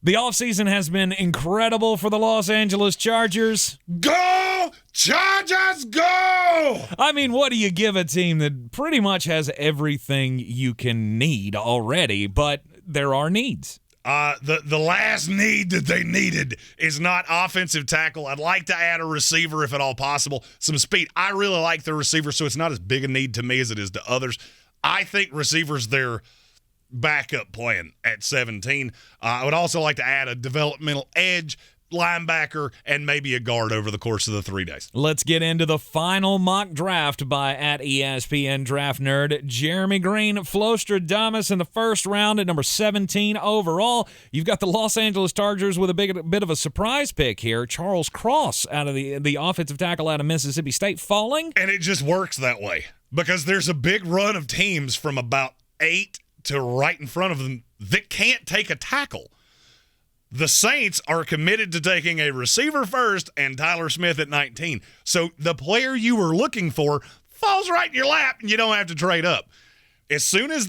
The offseason has been incredible for the Los Angeles Chargers. Go! Chargers, go! I mean, what do you give a team that pretty much has everything you can need already, but there are needs? The last need that they needed is not offensive tackle. I'd like to add a receiver if at all possible. Some speed. I really like the receiver, so it's not as big a need to me as it is to others. I think receivers, they're backup plan at 17. I would also like to add a developmental edge, linebacker, and maybe a guard over the course of the 3 days. Let's get into the final mock draft by at ESPN Draft Nerd. Jeremy Greene, Flostradamus in the first round at number 17 overall. You've got the Los Angeles Chargers with a bit of a surprise pick here. Charles Cross out of the offensive tackle out of Mississippi State falling. And it just works that way because there's a big run of teams from about 8 to right in front of them that can't take a tackle. The Saints are committed to taking a receiver first and Tyler Smith at 19. So the player you were looking for falls right in your lap and you don't have to trade up. As soon as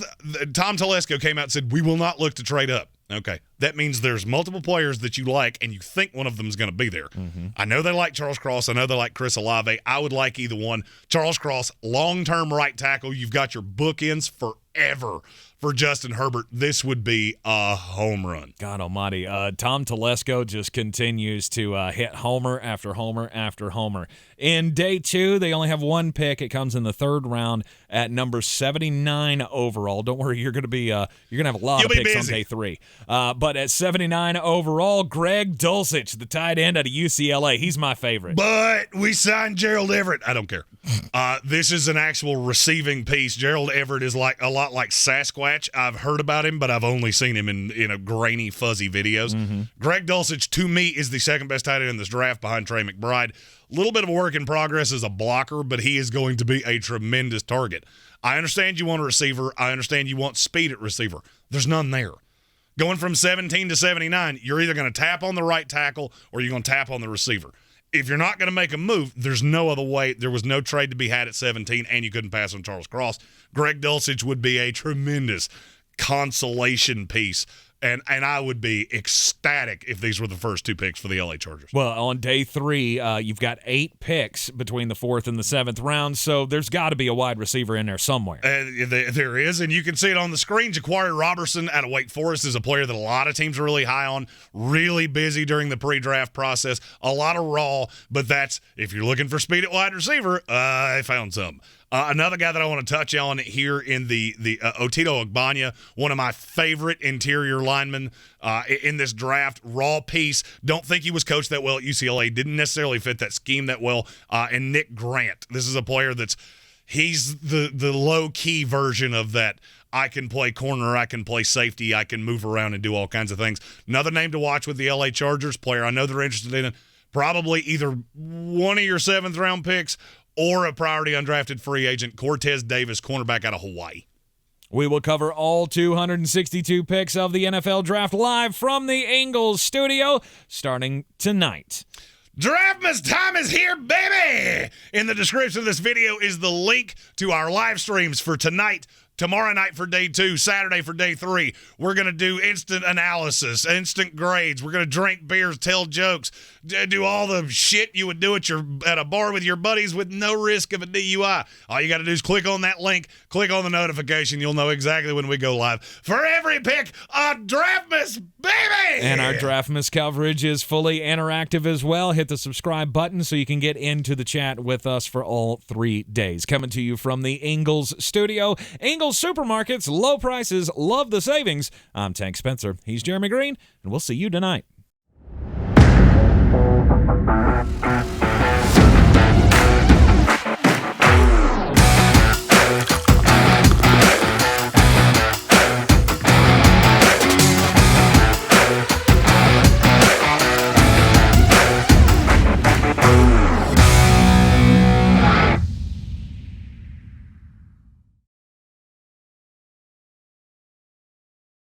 Tom Telesco came out and said, we will not look to trade up. Okay, that means there's multiple players that you like and you think one of them is going to be there. Mm-hmm. I know they like Charles Cross. I know they like Chris Olave. I would like either one. Charles Cross, long-term right tackle. You've got your bookends forever. For Justin Herbert, this would be a home run. God almighty. Tom Telesco just continues to hit homer after homer after homer. In day 2, they only have one pick. It comes in the 3rd round at number 79 overall. Don't worry, you're going to have a lot of picks on day 3. But at 79 overall, Greg Dulcich, the tight end out of UCLA. He's my favorite. But we signed Gerald Everett. I don't care. This is an actual receiving piece. Gerald Everett is like a lot like Sasquatch. I've heard about him, but I've only seen him in a grainy, fuzzy videos. Mm-hmm. Greg Dulcich, to me, is the second best tight end in this draft behind Trey McBride. A little bit of a work in progress as a blocker, but he is going to be a tremendous target. I understand you want a receiver. I understand you want speed at receiver. There's none there. Going from 17 to 79, you're either going to tap on the right tackle or you're going to tap on the receiver. If you're not going to make a move, there's no other way. There was no trade to be had at 17, and you couldn't pass on Charles Cross. Greg Dulcich would be a tremendous consolation piece, and I would be ecstatic if these were the first 2 picks for the LA Chargers. Well, on day 3, you've got 8 picks between the 4th and the 7th round, so there's got to be a wide receiver in there somewhere. There is, and you can see it on the screen. Ja'Quari Robertson out of Wake Forest is a player that a lot of teams are really high on, really busy during the pre-draft process, a lot of raw, but that's, if you're looking for speed at wide receiver, I found some. Another guy that I want to touch on here in the Otito Ogbonnia, one of my favorite interior linemen in this draft, raw piece. Don't think he was coached that well at UCLA. Didn't necessarily fit that scheme that well. And Nick Grant. This is a player he's the low-key version of that. I can play corner, I can play safety, I can move around and do all kinds of things. Another name to watch with the LA Chargers, player I know they're interested in, probably either one of your 7th-round picks or a priority undrafted free agent, Cortez Davis, cornerback out of Hawaii. We will cover all 262 picks of the NFL Draft live from the Ingles Studio starting tonight. Draftmas time is here, baby! In the description of this video is the link to our live streams for tonight, tomorrow night for day 2, Saturday for day 3. We're going to do instant analysis, instant grades. We're going to drink beers, tell jokes, do all the shit you would do at a bar with your buddies with no risk of a DUI. All you got to do is click on that link, click on the notification. You'll know exactly when we go live. For every pick, a Draftmas, baby! And our Draftmas coverage is fully interactive as well. Hit the subscribe button so you can get into the chat with us for all 3 days. Coming to you from the Ingles Studio. Ingles Supermarkets, low prices, love the savings. I'm Tank Spencer. He's Jeremy Greene, and we'll see you tonight.